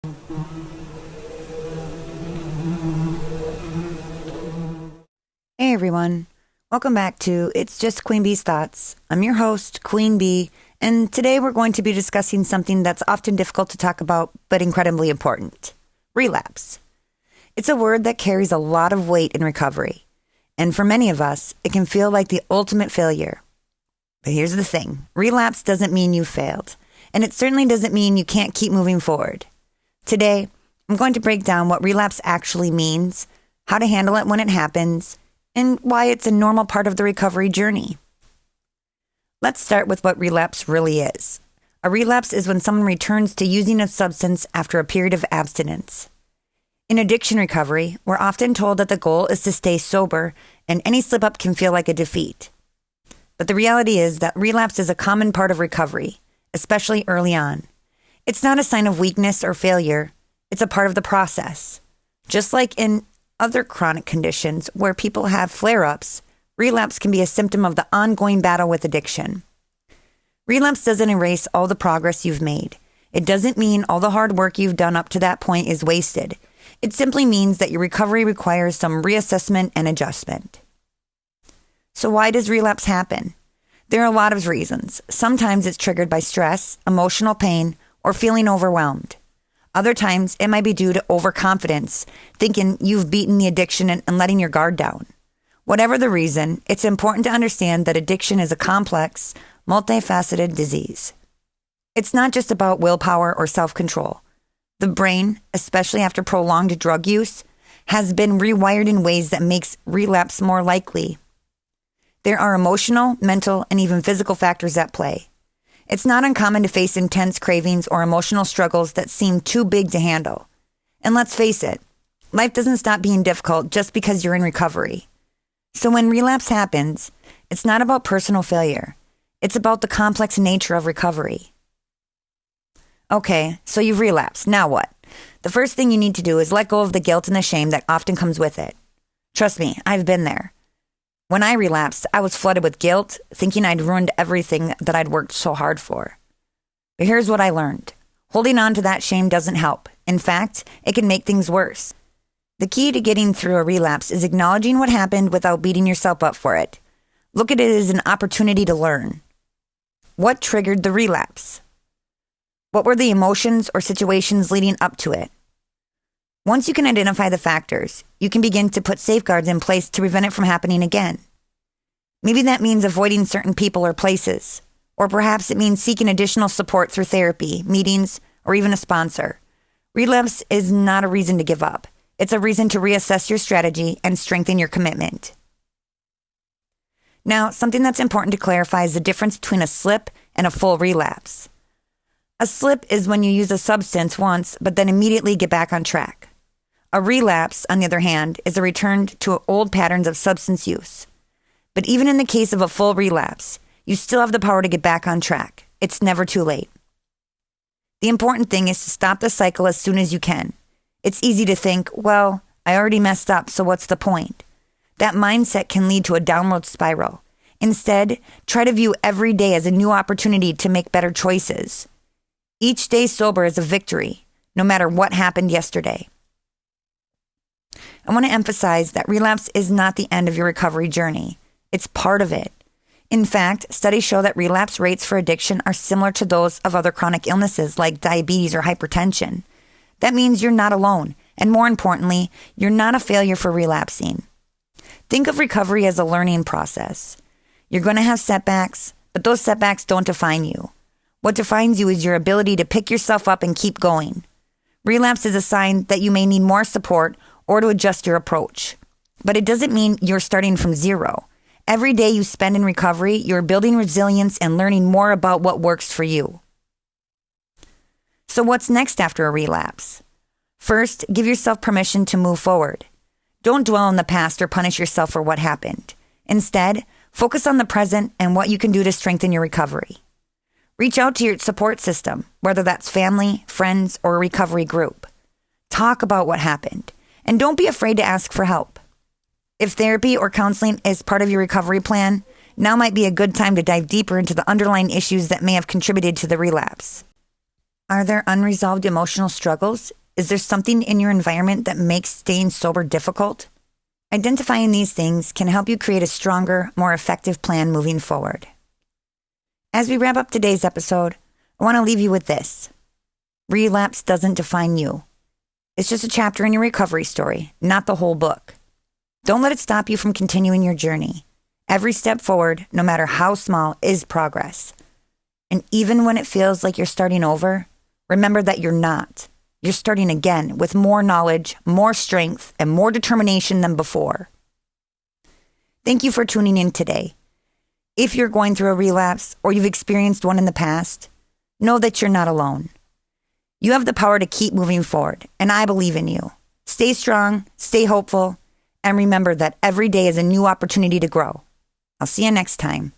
Hey everyone, welcome back to It's Just Queen Bee's Thoughts. I'm your host, Queen Bee, and today we're going to be discussing something that's often difficult to talk about, but incredibly important. Relapse. It's a word that carries a lot of weight in recovery, and for many of us, it can feel like the ultimate failure. But here's the thing, relapse doesn't mean you failed, and it certainly doesn't mean you can't keep moving forward. Today, I'm going to break down what relapse actually means, how to handle it when it happens, and why it's a normal part of the recovery journey. Let's start with what relapse really is. A relapse is when someone returns to using a substance after a period of abstinence. In addiction recovery, we're often told that the goal is to stay sober, and any slip-up can feel like a defeat. But the reality is that relapse is a common part of recovery, especially early on. It's not a sign of weakness or failure. It's a part of the process. Just like in other chronic conditions where people have flare-ups, relapse can be a symptom of the ongoing battle with addiction. Relapse doesn't erase all the progress you've made. It doesn't mean all the hard work you've done up to that point is wasted. It simply means that your recovery requires some reassessment and adjustment. So why does relapse happen? There are a lot of reasons. Sometimes it's triggered by stress, emotional pain, or feeling overwhelmed. Other times, it might be due to overconfidence, thinking you've beaten the addiction and letting your guard down. Whatever the reason, it's important to understand that addiction is a complex, multifaceted disease. It's not just about willpower or self-control. The brain, especially after prolonged drug use, has been rewired in ways that makes relapse more likely. There are emotional, mental, and even physical factors at play. It's not uncommon to face intense cravings or emotional struggles that seem too big to handle. And let's face it, life doesn't stop being difficult just because you're in recovery. So when relapse happens, it's not about personal failure. It's about the complex nature of recovery. Okay, so you've relapsed. Now what? The first thing you need to do is let go of the guilt and the shame that often comes with it. Trust me, I've been there. When I relapsed, I was flooded with guilt, thinking I'd ruined everything that I'd worked so hard for. But here's what I learned. Holding on to that shame doesn't help. In fact, it can make things worse. The key to getting through a relapse is acknowledging what happened without beating yourself up for it. Look at it as an opportunity to learn. What triggered the relapse? What were the emotions or situations leading up to it? Once you can identify the factors, you can begin to put safeguards in place to prevent it from happening again. Maybe that means avoiding certain people or places, or perhaps it means seeking additional support through therapy, meetings, or even a sponsor. Relapse is not a reason to give up. It's a reason to reassess your strategy and strengthen your commitment. Now, something that's important to clarify is the difference between a slip and a full relapse. A slip is when you use a substance once, but then immediately get back on track. A relapse, on the other hand, is a return to old patterns of substance use. But even in the case of a full relapse, you still have the power to get back on track. It's never too late. The important thing is to stop the cycle as soon as you can. It's easy to think, well, I already messed up, so what's the point? That mindset can lead to a downward spiral. Instead, try to view every day as a new opportunity to make better choices. Each day sober is a victory, no matter what happened yesterday. I want to emphasize that relapse is not the end of your recovery journey. It's part of it. In fact, studies show that relapse rates for addiction are similar to those of other chronic illnesses like diabetes or hypertension. That means you're not alone, and more importantly, you're not a failure for relapsing. Think of recovery as a learning process. You're going to have setbacks, but those setbacks don't define you. What defines you is your ability to pick yourself up and keep going. Relapse is a sign that you may need more support or to adjust your approach. But it doesn't mean you're starting from zero. Every day you spend in recovery, you're building resilience and learning more about what works for you. So what's next after a relapse? First, give yourself permission to move forward. Don't dwell on the past or punish yourself for what happened. Instead, focus on the present and what you can do to strengthen your recovery. Reach out to your support system, whether that's family, friends, or a recovery group. Talk about what happened, and don't be afraid to ask for help. If therapy or counseling is part of your recovery plan, now might be a good time to dive deeper into the underlying issues that may have contributed to the relapse. Are there unresolved emotional struggles? Is there something in your environment that makes staying sober difficult? Identifying these things can help you create a stronger, more effective plan moving forward. As we wrap up today's episode, I want to leave you with this. Relapse doesn't define you. It's just a chapter in your recovery story, not the whole book. Don't let it stop you from continuing your journey. Every step forward, no matter how small, is progress. And even when it feels like you're starting over, remember that you're not. You're starting again with more knowledge, more strength, and more determination than before. Thank you for tuning in today. If you're going through a relapse or you've experienced one in the past, know that you're not alone. You have the power to keep moving forward, and I believe in you. Stay strong, stay hopeful, and remember that every day is a new opportunity to grow. I'll see you next time.